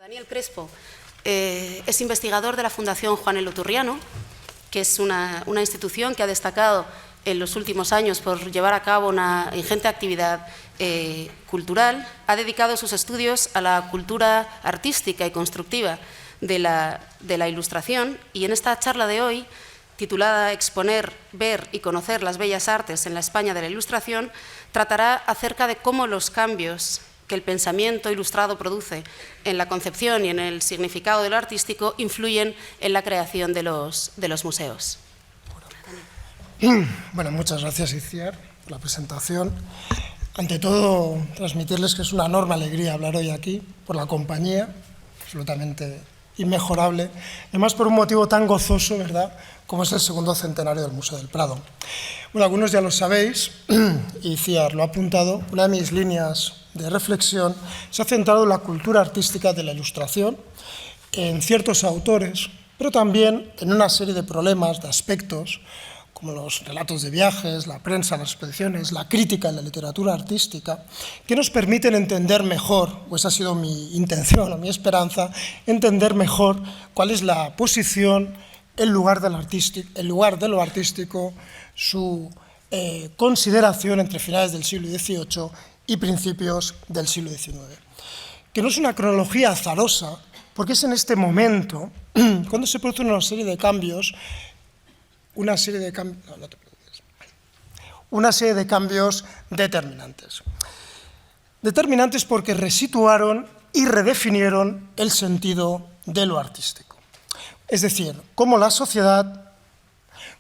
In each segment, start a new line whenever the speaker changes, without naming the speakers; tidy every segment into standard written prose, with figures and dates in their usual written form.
Daniel Crespo es investigador de la Fundación Juan L. Turriano, que es una institución que ha destacado en los últimos años por llevar a cabo una ingente actividad cultural. Ha dedicado sus estudios a la cultura artística y constructiva de la ilustración, y en esta charla de hoy, titulada Exponer, ver y conocer las bellas artes en la España de la Ilustración, tratará acerca de cómo los cambios que el pensamiento ilustrado produce en la concepción y en el significado de lo artístico influyen en la creación de los museos.
Bueno, muchas gracias, Itziar, por la presentación. Ante todo, transmitirles que es una enorme alegría hablar hoy aquí, por la compañía, absolutamente inmejorable, además por un motivo tan gozoso, ¿verdad?, como es el segundo centenario del Museo del Prado. Bueno, algunos ya lo sabéis, y Itziar lo ha apuntado, una de mis líneas de reflexión se ha centrado en la cultura artística de la Ilustración, en ciertos autores, pero también en una serie de problemas, de aspectos, como los relatos de viajes, la prensa, las expediciones, la crítica en la literatura artística, que nos permiten entender mejor, pues ha sido mi intención o mi esperanza, entender mejor cuál es la posición, el lugar de lo artístico, su consideración entre finales del siglo XVIII y principios del siglo XIX. Que no es una cronología azarosa, porque es en este momento cuando se produce una serie de cambios determinantes. Determinantes porque resituaron y redefinieron el sentido de lo artístico. Es decir, cómo la sociedad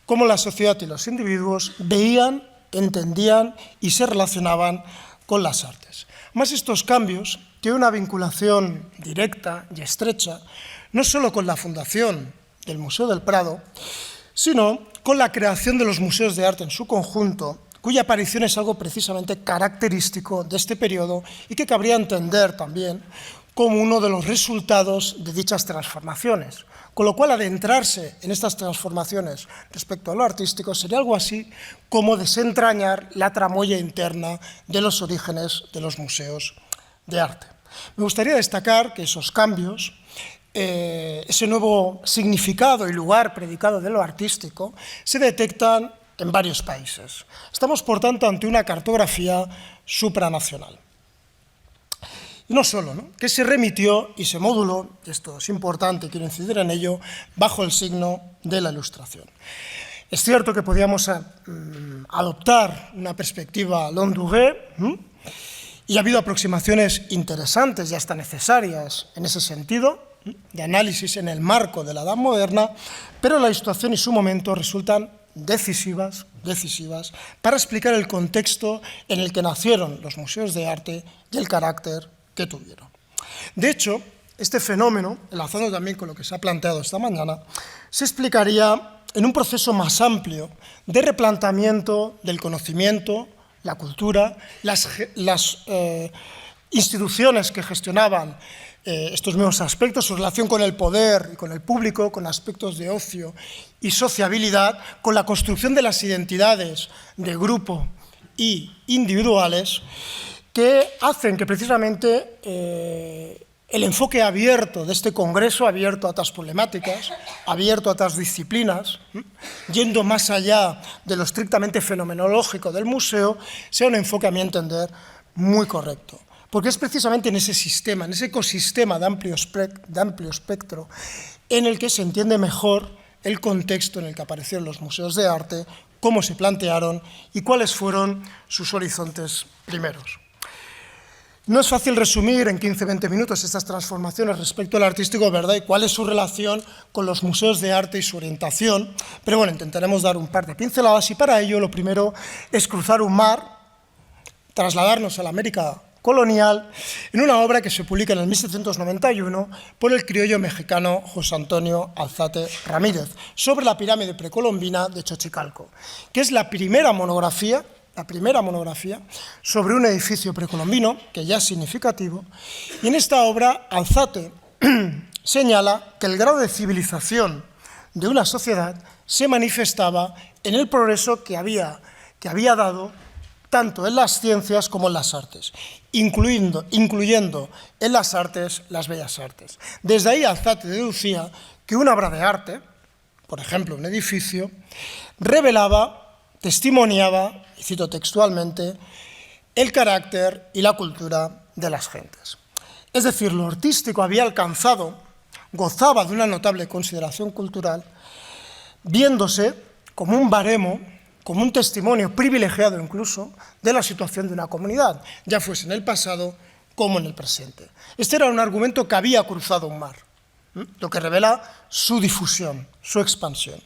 y los individuos veían, entendían y se relacionaban con las artes. Además, estos cambios tienen una vinculación directa y estrecha, no solo con la fundación del Museo del Prado, sino con la creación de los museos de arte en su conjunto, cuya aparición es algo precisamente característico de este periodo y que cabría entender también como uno de los resultados de dichas transformaciones. Con lo cual, adentrarse en estas transformaciones respecto a lo artístico sería algo así como desentrañar la tramoya interna de los orígenes de los museos de arte. Me gustaría destacar que esos cambios, ese nuevo significado y lugar predicado de lo artístico, se detectan en varios países. Estamos, por tanto, ante una cartografía supranacional. Y no solo, ¿no?, que se remitió y se moduló, esto es importante, quiero incidir en ello, bajo el signo de la Ilustración. Es cierto que podíamos adoptar una perspectiva longue durée, y ha habido aproximaciones interesantes y hasta necesarias en ese sentido, de análisis en el marco de la Edad Moderna, pero la Ilustración y su momento resultan decisivas para explicar el contexto en el que nacieron los museos de arte y el carácter que tuvieron. De hecho, este fenómeno, enlazando también con lo que se ha planteado esta mañana, se explicaría en un proceso más amplio de replanteamiento del conocimiento, la cultura, las instituciones que gestionaban estos mismos aspectos, su relación con el poder y con el público, con aspectos de ocio y sociabilidad, con la construcción de las identidades de grupo y individuales, que hacen que precisamente el enfoque abierto de este congreso, abierto a otras problemáticas, abierto a otras disciplinas, yendo más allá de lo estrictamente fenomenológico del museo, sea un enfoque, a mi entender, muy correcto. Porque es precisamente en ese sistema, en ese ecosistema de amplio espectro, en el que se entiende mejor el contexto en el que aparecieron los museos de arte, cómo se plantearon y cuáles fueron sus horizontes primeros. No es fácil resumir en 15-20 minutos estas transformaciones respecto al artístico, ¿verdad?, y cuál es su relación con los museos de arte y su orientación, pero bueno, intentaremos dar un par de pinceladas, y para ello lo primero es cruzar un mar, trasladarnos a la América colonial, en una obra que se publica en el 1791 por el criollo mexicano José Antonio Alzate Ramírez, sobre la pirámide precolombina de Xochicalco, que es la primera monografía sobre un edificio precolombino, que ya es significativo, y en esta obra Alzate señala que el grado de civilización de una sociedad se manifestaba en el progreso que había dado tanto en las ciencias como en las artes, incluyendo en las artes las bellas artes. Desde ahí Alzate deducía que una obra de arte, por ejemplo un edificio, revelaba, testimoniaba, y cito textualmente, el carácter y la cultura de las gentes. Es decir, lo artístico había alcanzado, gozaba de una notable consideración cultural, viéndose como un baremo, como un testimonio privilegiado incluso de la situación de una comunidad, ya fuese en el pasado como en el presente. Este era un argumento que había cruzado un mar, lo que revela su difusión, su expansión.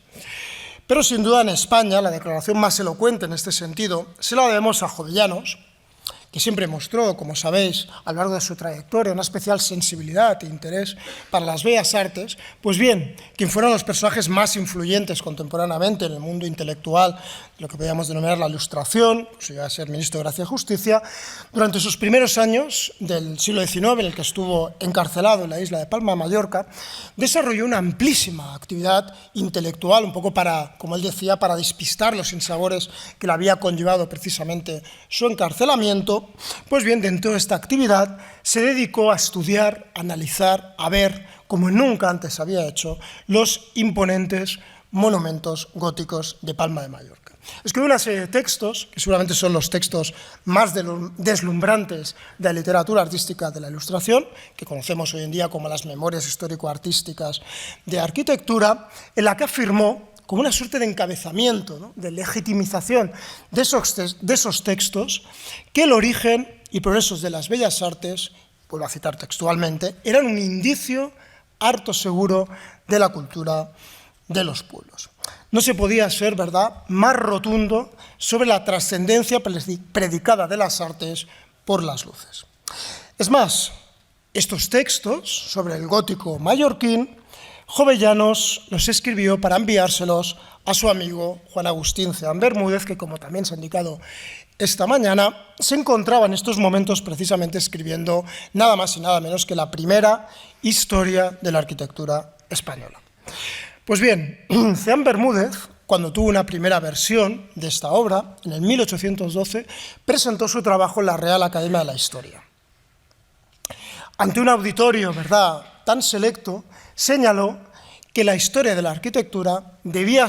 Pero sin duda en España la declaración más elocuente en este sentido se la debemos a Jovellanos, que siempre mostró, como sabéis, a lo largo de su trayectoria, una especial sensibilidad e interés para las bellas artes. Pues bien, quien fueron los personajes más influyentes contemporáneamente en el mundo intelectual, lo que podríamos denominar la Ilustración, pues llegó a ser ministro de Gracia y Justicia, durante sus primeros años del siglo XIX, en el que estuvo encarcelado en la isla de Palma de Mallorca, desarrolló una amplísima actividad intelectual, un poco para, como él decía, para despistar los sinsabores que le había conllevado precisamente su encarcelamiento. Pues bien, dentro de esta actividad se dedicó a estudiar, a analizar, a ver, como nunca antes había hecho, los imponentes monumentos góticos de Palma de Mallorca. Escribió una serie de textos, que seguramente son los textos más deslumbrantes de la literatura artística de la Ilustración, que conocemos hoy en día como las memorias histórico-artísticas de arquitectura, en la que afirmó, como una suerte de encabezamiento, ¿no?, de legitimización de esos textos, que el origen y progresos de las bellas artes, vuelvo a citar textualmente, eran un indicio harto seguro de la cultura de los pueblos. No se podía ser, ¿verdad?, más rotundo sobre la trascendencia predicada de las artes por las luces. Es más, estos textos sobre el gótico mallorquín, Jovellanos los escribió para enviárselos a su amigo Juan Agustín Ceán Bermúdez, que, como también se ha indicado esta mañana, se encontraba en estos momentos precisamente escribiendo nada más y nada menos que la primera historia de la arquitectura española. Pues bien, Ceán Bermúdez, cuando tuvo una primera versión de esta obra, en el 1812, presentó su trabajo en la Real Academia de la Historia. Ante un auditorio, ¿verdad?, tan selecto, señaló que la historia de la arquitectura debía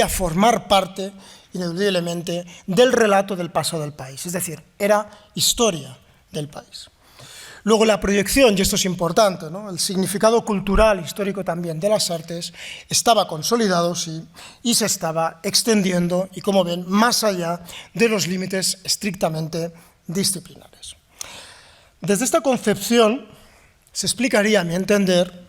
formar parte, ineludiblemente, del relato del pasado del país, es decir, era historia del país. Luego la proyección, y esto es importante, ¿no?, el significado cultural, histórico también de las artes, estaba consolidado, sí, y se estaba extendiendo, y como ven, más allá de los límites estrictamente disciplinares. Desde esta concepción se explicaría, a mi entender,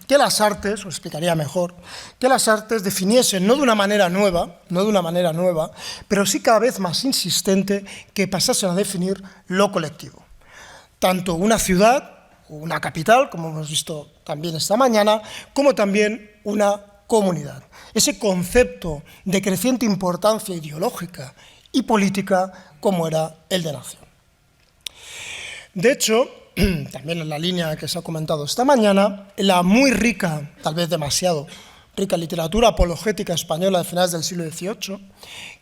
que las artes, o explicaría mejor, que las artes definiesen no de una manera nueva, pero sí cada vez más insistente, que pasasen a definir lo colectivo. Tanto una ciudad, o una capital, como hemos visto también esta mañana, como también una comunidad. Ese concepto de creciente importancia ideológica y política como era el de nación. De hecho, también en la línea que se ha comentado esta mañana, la muy rica, tal vez demasiado rica literatura apologética española de finales del siglo XVIII,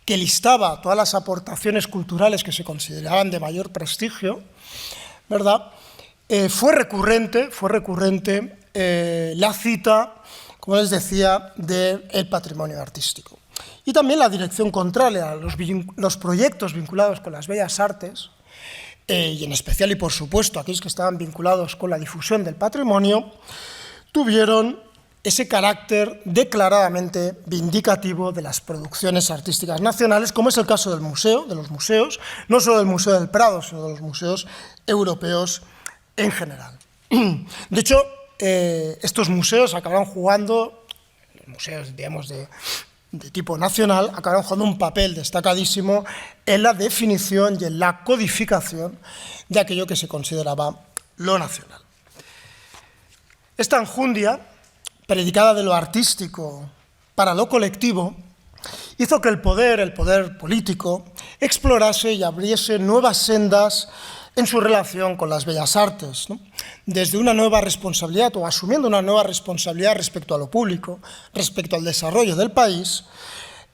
que listaba todas las aportaciones culturales que se consideraban de mayor prestigio, ¿verdad?, fue recurrente la cita, como les decía, del patrimonio artístico. Y también la dirección contraria a los proyectos vinculados con las bellas artes, y en especial y por supuesto aquellos que estaban vinculados con la difusión del patrimonio, tuvieron ese carácter declaradamente vindicativo de las producciones artísticas nacionales, como es el caso del museo, de los museos, no solo del Museo del Prado, sino de los museos europeos en general. De hecho, estos museos acabaron jugando, los museos, digamos, de tipo nacional, acabaron jugando un papel destacadísimo en la definición y en la codificación de aquello que se consideraba lo nacional. Esta enjundia, predicada de lo artístico para lo colectivo, hizo que el poder político, explorase y abriese nuevas sendas en su relación con las bellas artes, ¿no?, desde una nueva responsabilidad o asumiendo una nueva responsabilidad respecto a lo público, respecto al desarrollo del país.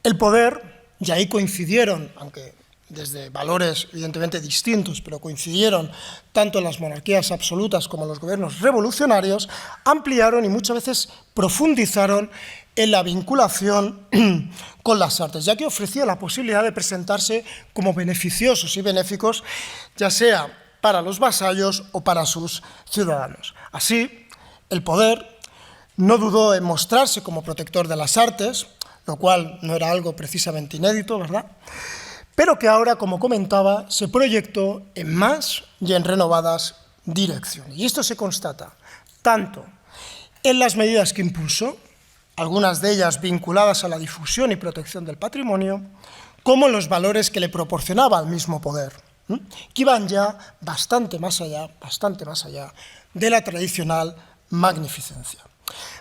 El poder, y ahí coincidieron, aunque desde valores evidentemente distintos, pero coincidieron tanto las monarquías absolutas como los gobiernos revolucionarios, ampliaron y muchas veces profundizaron en la vinculación con las artes, ya que ofrecía la posibilidad de presentarse como beneficiosos y benéficos, ya sea para los vasallos o para sus ciudadanos. Así, el poder no dudó en mostrarse como protector de las artes, lo cual no era algo precisamente inédito, ¿verdad?, pero que ahora, como comentaba, se proyectó en más y en renovadas direcciones. Y esto se constata tanto en las medidas que impulsó, algunas de ellas vinculadas a la difusión y protección del patrimonio, como en los valores que le proporcionaba al mismo poder, que iban ya bastante más allá de la tradicional magnificencia.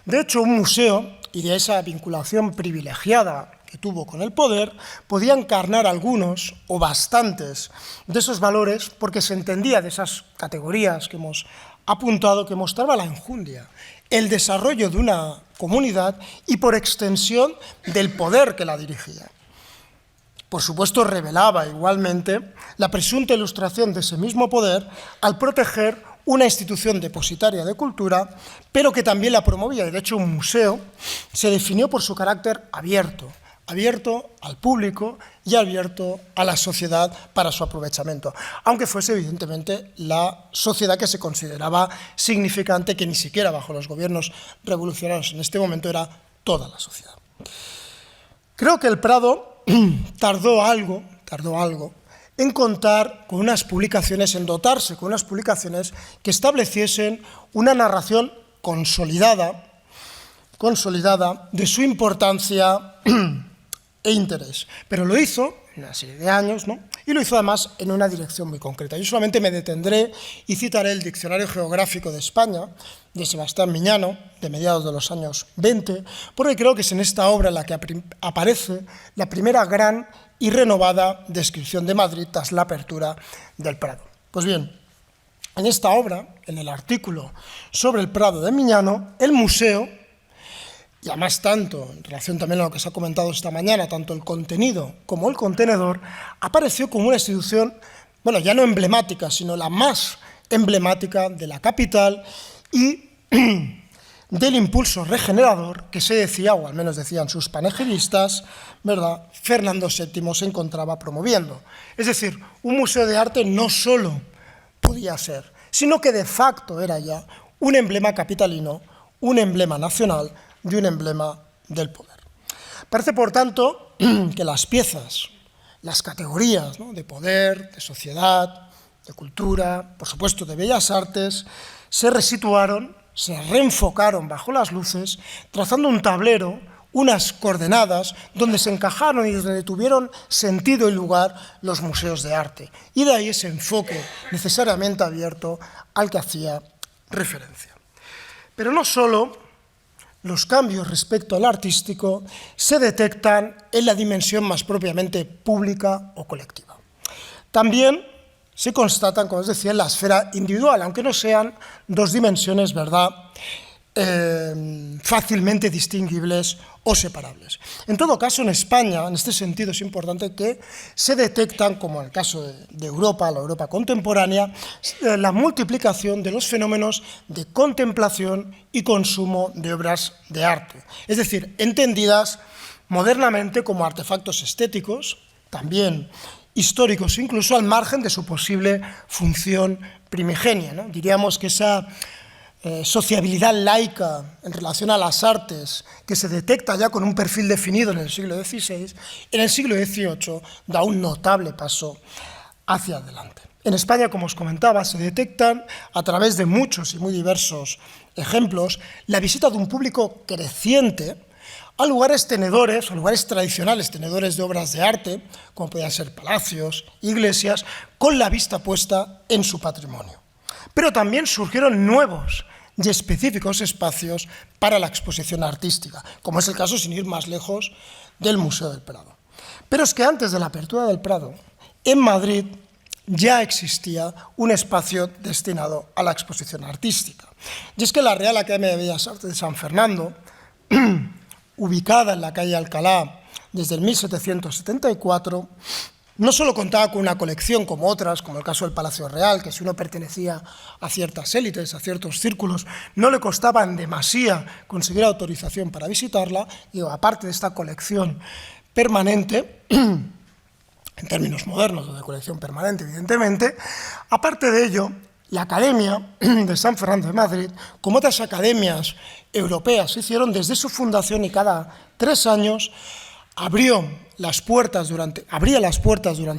De hecho, un museo, y de esa vinculación privilegiada que tuvo con el poder, podía encarnar algunos o bastantes de esos valores, porque se entendía de esas categorías que hemos apuntado que mostraba la enjundia, el desarrollo de una comunidad y, por extensión, del poder que la dirigía. Por supuesto, revelaba igualmente la presunta ilustración de ese mismo poder al proteger una institución depositaria de cultura, pero que también la promovía. De hecho, un museo se definió por su carácter abierto al público y abierto a la sociedad para su aprovechamiento, aunque fuese evidentemente la sociedad que se consideraba significante, que ni siquiera bajo los gobiernos revolucionarios en este momento era toda la sociedad. Creo que el Prado tardó algo en contar con unas publicaciones, en dotarse con unas publicaciones que estableciesen una narración consolidada de su importancia e interés. Pero lo hizo en una serie de años, ¿no?, y lo hizo además en una dirección muy concreta. Yo solamente me detendré y citaré el Diccionario Geográfico de España, de Sebastián Miñano, de mediados de los años 20, porque creo que es en esta obra en la que aparece la primera gran y renovada descripción de Madrid tras la apertura del Prado. Pues bien, en esta obra, en el artículo sobre el Prado de Miñano, el museo, y además tanto, en relación también a lo que se ha comentado esta mañana, tanto el contenido como el contenedor, apareció como una institución, bueno, ya no emblemática, sino la más emblemática de la capital y del impulso regenerador que se decía, o al menos decían sus panegiristas, ¿verdad?, Fernando VII se encontraba promoviendo. Es decir, un museo de arte no solo podía ser, sino que de facto era ya un emblema capitalino, un emblema nacional, de un emblema del poder. Parece, por tanto, que las piezas, las categorías, ¿no?, de poder, de sociedad, de cultura, por supuesto de bellas artes, se resituaron, se reenfocaron bajo las luces, trazando un tablero, unas coordenadas, donde se encajaron y donde tuvieron sentido y lugar los museos de arte. Y de ahí ese enfoque necesariamente abierto al que hacía referencia. Pero no solo los cambios respecto al artístico se detectan en la dimensión más propiamente pública o colectiva. También se constatan, como os decía, en la esfera individual, aunque no sean dos dimensiones, ¿verdad?, fácilmente distinguibles o separables. En todo caso, en España, en este sentido, es importante que se detectan, como en el caso de Europa, la Europa contemporánea, la multiplicación de los fenómenos de contemplación y consumo de obras de arte, es decir, entendidas modernamente como artefactos estéticos, también históricos, incluso al margen de su posible función primigenia, ¿no? Diríamos que esa sociabilidad laica en relación a las artes, que se detecta ya con un perfil definido en el siglo XVI, en el siglo XVIII da un notable paso hacia adelante. En España, como os comentaba, se detectan a través de muchos y muy diversos ejemplos la visita de un público creciente a lugares tenedores, a lugares tradicionales tenedores de obras de arte, como podían ser palacios, iglesias, con la vista puesta en su patrimonio. Pero también surgieron nuevos y específicos espacios para la exposición artística, como es el caso, sin ir más lejos, del Museo del Prado. Pero es que antes de la apertura del Prado, en Madrid ya existía un espacio destinado a la exposición artística. Y es que la Real Academia de Bellas Artes de San Fernando, ubicada en la calle Alcalá desde el 1774, no solo contaba con una colección como otras, como el caso del Palacio Real, que si uno pertenecía a ciertas élites, a ciertos círculos, no le costaba en demasía conseguir autorización para visitarla, y aparte de esta colección permanente, en términos modernos de colección permanente, evidentemente, aparte de ello, la Academia de San Fernando de Madrid, como otras academias europeas hicieron desde su fundación, y cada 3 años abría las puertas durante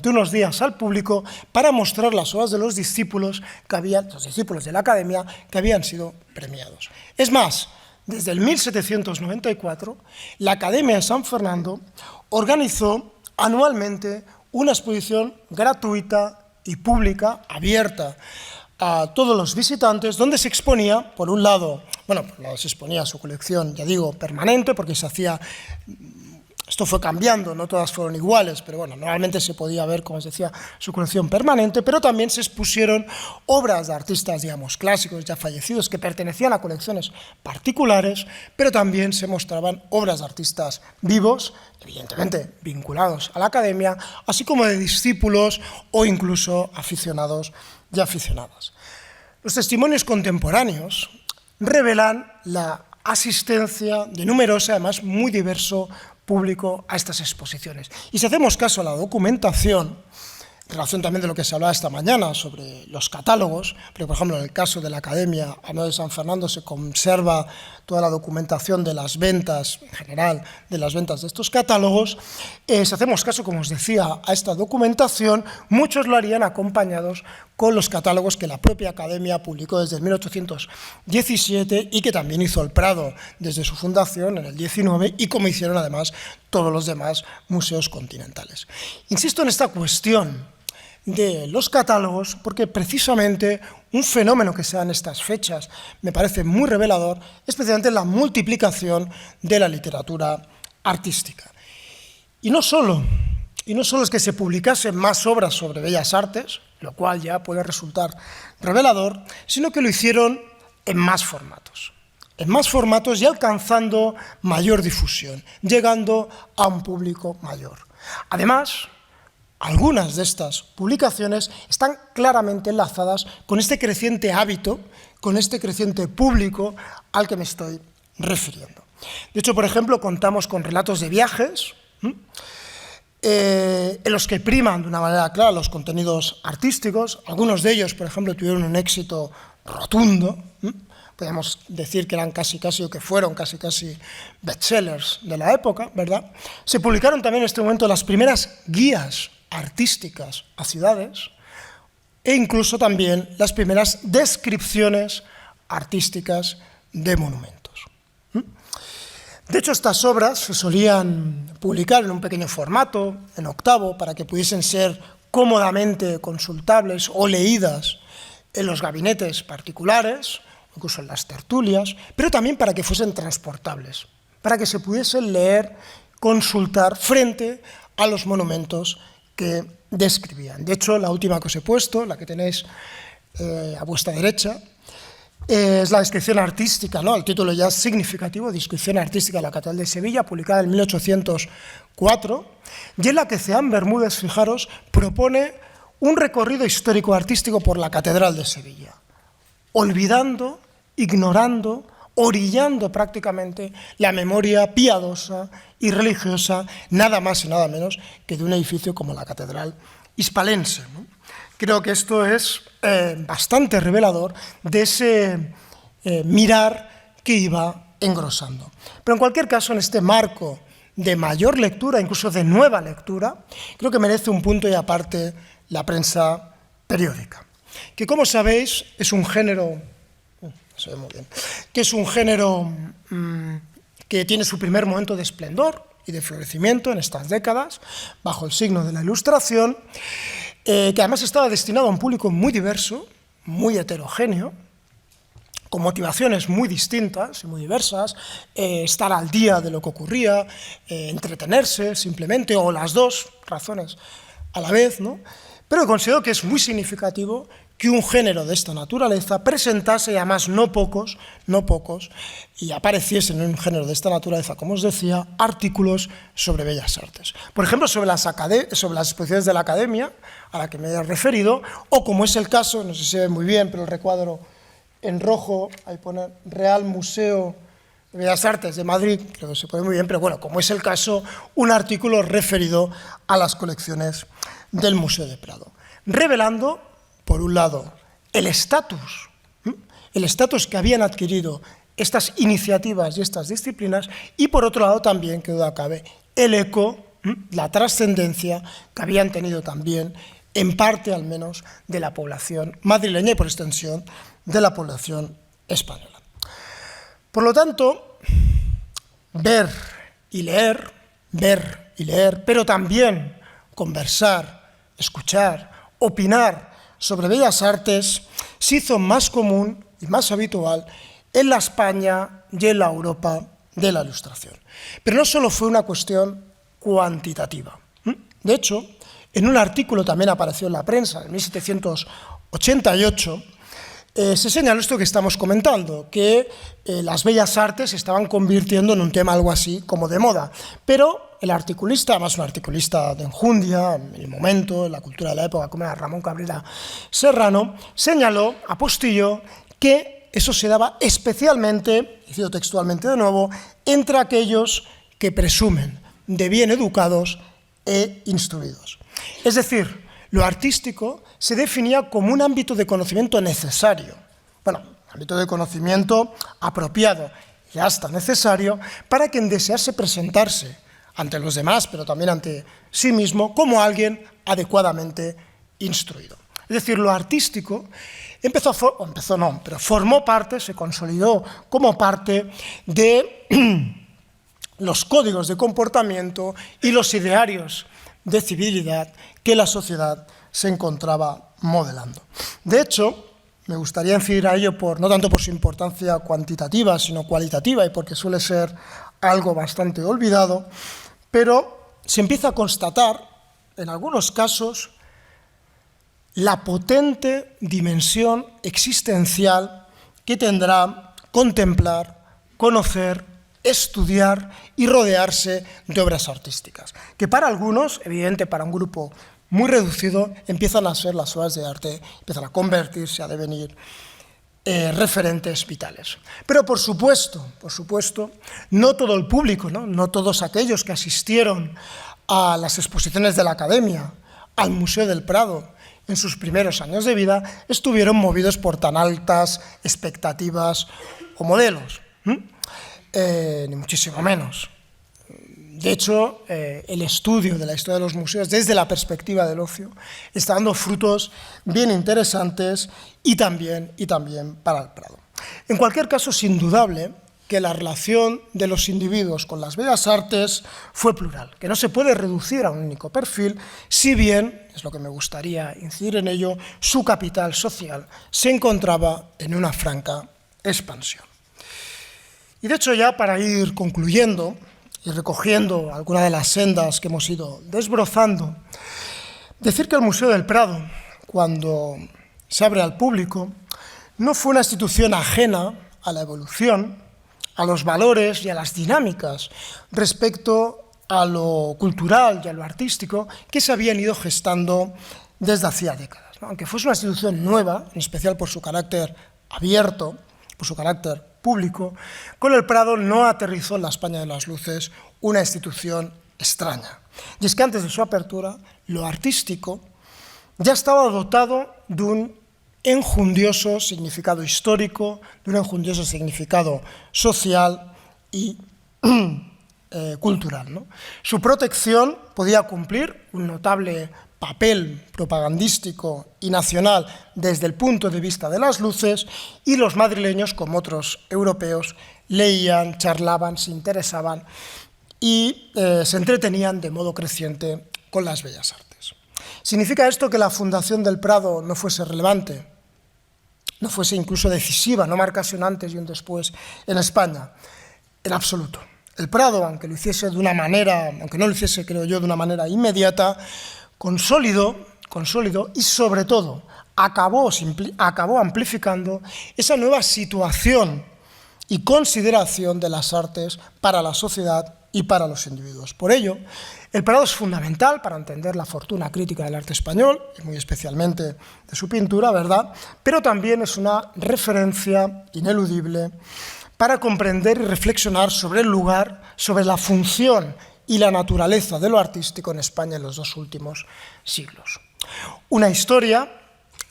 unos días al público para mostrar las obras de los discípulos de la Academia que habían sido premiados. Es más, desde el 1794, la Academia de San Fernando organizó anualmente una exposición gratuita y pública, abierta a todos los visitantes, donde se exponía, por un lado, se exponía su colección, ya digo, permanente, porque se hacía, esto fue cambiando, no todas fueron iguales, pero bueno, normalmente se podía ver, como os decía, su colección permanente, pero también se expusieron obras de artistas, digamos, clásicos ya fallecidos, que pertenecían a colecciones particulares, pero también se mostraban obras de artistas vivos, evidentemente vinculados a la Academia, así como de discípulos o incluso aficionados y aficionadas. Los testimonios contemporáneos revelan la asistencia de numerosa, además muy diverso, público a estas exposiciones. Y si hacemos caso a la documentación, en relación también de lo que se hablaba esta mañana sobre los catálogos, porque por ejemplo en el caso de la Academia de San Fernando se conserva toda la documentación de las ventas, en general, de las ventas de estos catálogos, si hacemos caso, como os decía, a esta documentación, muchos lo harían acompañados con los catálogos que la propia Academia publicó desde el 1817 y que también hizo el Prado desde su fundación en el 19 y como hicieron además todos los demás museos continentales. Insisto en esta cuestión de los catálogos porque precisamente un fenómeno que se da en estas fechas me parece muy revelador, especialmente la multiplicación de la literatura artística. Y no solo es que se publicasen más obras sobre bellas artes, lo cual ya puede resultar revelador, sino que lo hicieron en más formatos y alcanzando mayor difusión, llegando a un público mayor. Además, algunas de estas publicaciones están claramente enlazadas con este creciente hábito, con este creciente público al que me estoy refiriendo. De hecho, por ejemplo, contamos con relatos de viajes, en los que priman de una manera clara los contenidos artísticos. Algunos de ellos, por ejemplo, tuvieron un éxito rotundo. Podemos decir que eran casi o que fueron casi bestsellers de la época, ¿verdad? Se publicaron también en este momento las primeras guías artísticas a ciudades e incluso también las primeras descripciones artísticas de monumentos. De hecho, estas obras se solían publicar en un pequeño formato, en octavo, para que pudiesen ser cómodamente consultables o leídas en los gabinetes particulares, incluso en las tertulias, pero también para que fuesen transportables, para que se pudiesen leer, consultar frente a los monumentos que describían. De hecho, la última que os he puesto, la que tenéis a vuestra derecha, es la descripción artística, ¿no? El título ya es significativo, Descripción artística de la Catedral de Sevilla, publicada en 1804, y en la que Ceán Bermúdez, fijaros, propone un recorrido histórico-artístico por la Catedral de Sevilla, olvidando, ignorando, orillando prácticamente la memoria piadosa y religiosa, nada más y nada menos que de un edificio como la Catedral Hispalense, ¿no? Creo que esto es bastante revelador de ese mirar que iba engrosando. Pero en cualquier caso, en este marco de mayor lectura, incluso de nueva lectura, creo que merece un punto y aparte la prensa periódica, que como sabéis es un género, que tiene su primer momento de esplendor y de florecimiento en estas décadas, bajo el signo de la Ilustración, que además estaba destinado a un público muy diverso, muy heterogéneo, con motivaciones muy distintas y muy diversas, estar al día de lo que ocurría, entretenerse simplemente, o las dos razones a la vez, ¿no? Pero considero que es muy significativo que un género de esta naturaleza presentase, y además no pocos, y apareciesen en un género de esta naturaleza, como os decía, artículos sobre bellas artes. Por ejemplo, sobre las exposiciones de la Academia, a la que me he referido, o como es el caso, no sé si se ve muy bien, pero el recuadro en rojo, ahí pone Real Museo de Bellas Artes de Madrid, creo que se puede muy bien, pero bueno, como es el caso, un artículo referido a las colecciones del Museo del Prado, revelando, por un lado, el estatus que habían adquirido estas iniciativas y estas disciplinas, y por otro lado también, que duda cabe, el eco, la trascendencia que habían tenido también, en parte al menos, de la población madrileña y por extensión de la población española. Por lo tanto, ver y leer, pero también conversar, escuchar, opinar sobre bellas artes se hizo más común y más habitual en la España y en la Europa de la Ilustración. Pero no solo fue una cuestión cuantitativa. De hecho, en un artículo también apareció en la prensa, en 1788, se señaló esto que estamos comentando, que las bellas artes se estaban convirtiendo en un tema algo así como de moda. Pero el articulista, además un articulista de enjundia, en el momento, en la cultura de la época, como era Ramón Cabrera Serrano, señaló, apostilló, que eso se daba especialmente, y cito textualmente de nuevo, entre aquellos que presumen de bien educados e instruidos. Es decir, lo artístico se definía como un ámbito de conocimiento necesario, ámbito de conocimiento apropiado y hasta necesario para quien desease presentarse ante los demás, pero también ante sí mismo, como alguien adecuadamente instruido. Es decir, lo artístico formó parte, se consolidó como parte de los códigos de comportamiento y los idearios de civilidad que la sociedad se encontraba modelando. De hecho, me gustaría incidir a ello no tanto por su importancia cuantitativa, sino cualitativa, y porque suele ser algo bastante olvidado, pero se empieza a constatar, en algunos casos, la potente dimensión existencial que tendrá contemplar, conocer, estudiar y rodearse de obras artísticas, que para algunos, evidente para un grupo muy reducido, empiezan a ser las obras de arte, empiezan a convertirse, a devenir referentes vitales. Pero por supuesto, no todo el público, no todos aquellos que asistieron a las exposiciones de la Academia, al Museo del Prado, en sus primeros años de vida, estuvieron movidos por tan altas expectativas o modelos, ni muchísimo menos. De hecho, el estudio de la historia de los museos desde la perspectiva del ocio está dando frutos bien interesantes y también para el Prado. En cualquier caso, es indudable que la relación de los individuos con las bellas artes fue plural, que no se puede reducir a un único perfil, si bien, es lo que me gustaría incidir en ello, su capital social se encontraba en una franca expansión. Y de hecho, ya para ir concluyendo y recogiendo algunas de las sendas que hemos ido desbrozando, decir que el Museo del Prado, cuando se abre al público, no fue una institución ajena a la evolución, a los valores y a las dinámicas respecto a lo cultural y a lo artístico que se habían ido gestando desde hacía décadas, Aunque fuese una institución nueva, en especial por su carácter abierto, por su carácter público, con el Prado no aterrizó en la España de las luces una institución extraña. Y es que antes de su apertura, lo artístico ya estaba dotado de un enjundioso significado histórico, de un enjundioso significado social y cultural, ¿no? Su protección podía cumplir un notable papel propagandístico y nacional desde el punto de vista de las luces, y los madrileños, como otros europeos, leían, charlaban, se interesaban y se entretenían de modo creciente con las bellas artes. ¿Significa esto que la fundación del Prado no fuese relevante, no fuese incluso decisiva, no marcase un antes y un después en España? En absoluto. El Prado, aunque lo hiciese de una manera, aunque no lo hiciese, creo yo, de una manera inmediata, consolidó y, sobre todo, acabó amplificando esa nueva situación y consideración de las artes para la sociedad y para los individuos. Por ello, el Prado es fundamental para entender la fortuna crítica del arte español, y muy especialmente de su pintura, ¿verdad? Pero también es una referencia ineludible para comprender y reflexionar sobre el lugar, sobre la función y la naturaleza de lo artístico en España en los 2 últimos siglos. Una historia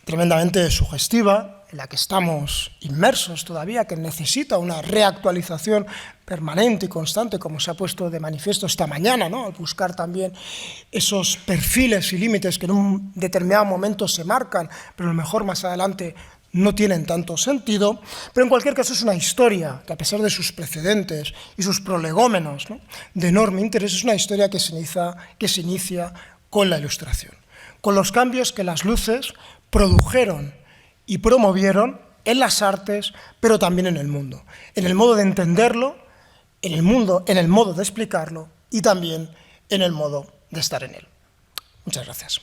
tremendamente sugestiva, en la que estamos inmersos todavía, que necesita una reactualización permanente y constante, como se ha puesto de manifiesto esta mañana, ¿no? Al buscar también esos perfiles y límites que en un determinado momento se marcan, pero a lo mejor más adelante no tienen tanto sentido, pero en cualquier caso es una historia que, a pesar de sus precedentes y sus prolegómenos, ¿no?, de enorme interés, es una historia que se inicia con la Ilustración, con los cambios que las luces produjeron y promovieron en las artes, pero también en el mundo, en el modo de entenderlo, en el modo de explicarlo y también en el modo de estar en él. Muchas gracias.